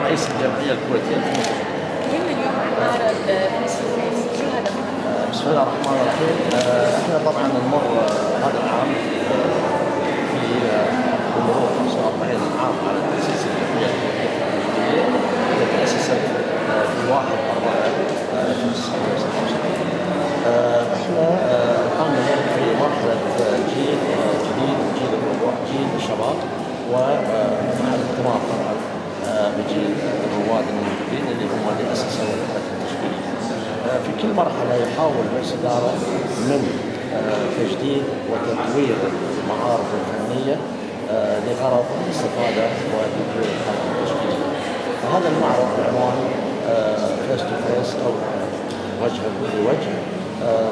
رئيس الجمعية الكويتية في مصر. كلمنا اليوم عن معرض فيس تو فيس، شو هذا؟ بسم الله الرحمن الرحيم. احنا طبعا نمر هذا العام في بمرور 45 عام على تأسيس الجمعية الكويتية التجريبية التي تأسست في 1/4/1967. احنا الآن نمر في مرحلة جيل جديد، جيل الرواد، جيل الشباب، ومع الاهتمام طبعا بجيل الرواد الموجودين اللي هم اللي أسسوا الوحدة التشكيلية. في كل مرحلة يحاول مجلس الإدارة من تجديد وتطوير المعارض الفنية لغرض الاستفادة وتطوير الحركة التشكيلية. فهذا المعرض بعنوان فيس تو فيس أو وجها لوجه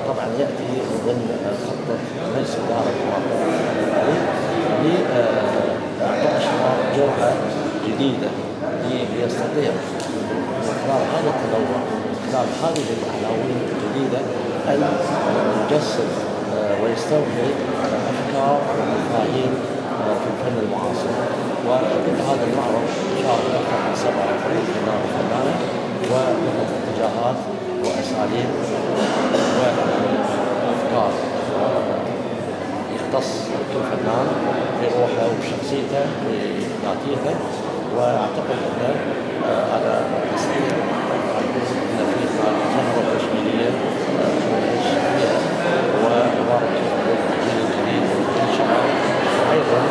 طبعا يأتي ضمن خطة مجلس الإدارة لإعطاء الشباب جرعة جديدة ليستطيع من خلال هذا التنوع، من خلال هذه العناوين الجديدة أن يجسد ويستوحي أفكار ومفاهيم في الفن المعاصر. وضمن هذا المعرض شارك أكثر من 47 فنان وفنانة ولهم اتجاهات وأساليب وأفكار يختص كل فنان بروحه وبشخصيته وذاتيته. واعتقد ان هذا يستطيع ان في ثغره تشكيليه نعيش فيها ونبارك الجيل الجديد والجيل الشباب، وايضا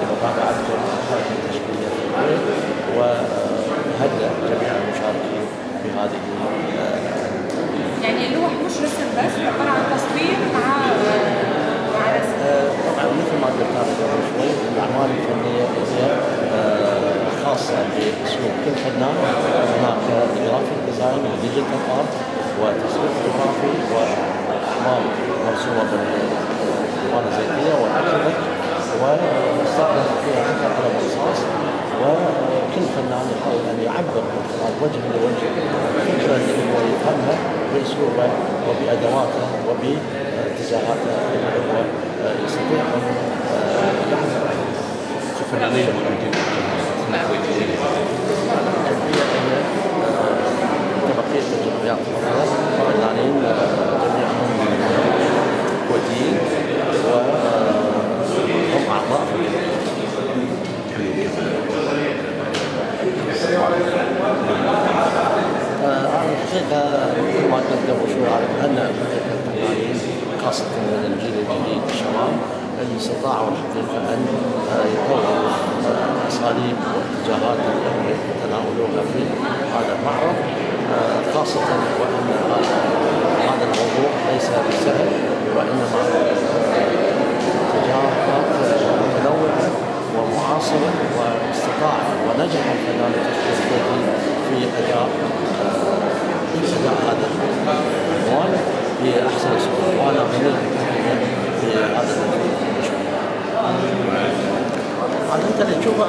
لمتابعتكم الحركه التشكيليه في الكويت، وهدأ جميع المشاركين في هذه يعني اللوح مش رسم بس، عبارة عن تصوير مع رسم. طبعا مثل ما قلت انا قبل شوي، الاعمال الفنيه هي خاصه باسلوب كل فنان. هناك جرافيك ديزاين وديجيتال ارت وتصوير فوتوغرافي واعمال مرسومه بالالوان الزيتيه والاكريليك، ونستخدم فيها حتى قلم رصاص. وكل فنان يحاول ان يعبر من خلال وجه لوجه الفكره اللي هو يفهمها باسلوبه وبادواته وباتجاهاته اللي هو يستطيع ان يحصل. فنانين موجودين كويتيين. كبقيه الجمعيات الاخرى فنانين جميعهم كويتيين وهم اعضاء في الحقيقه مثل ما قلت قبل شوي ان الفنانين خاصه من الجيل الجديد الشباب اللي استطاعوا الحقيقه ان يطوروا اساليب واتجاهات اللي هم يتناولوها في هذا المعرض، خاصه وان هذا الموضوع ليس بسهل، وانما اتجاهات متنوعه ومعاصره، واستطاع ونجح الفنان التشكيلي في اداء هذا العنوان باحسن صوره. وانا غني في هذا المشروع. هذا انت اللي تشوفه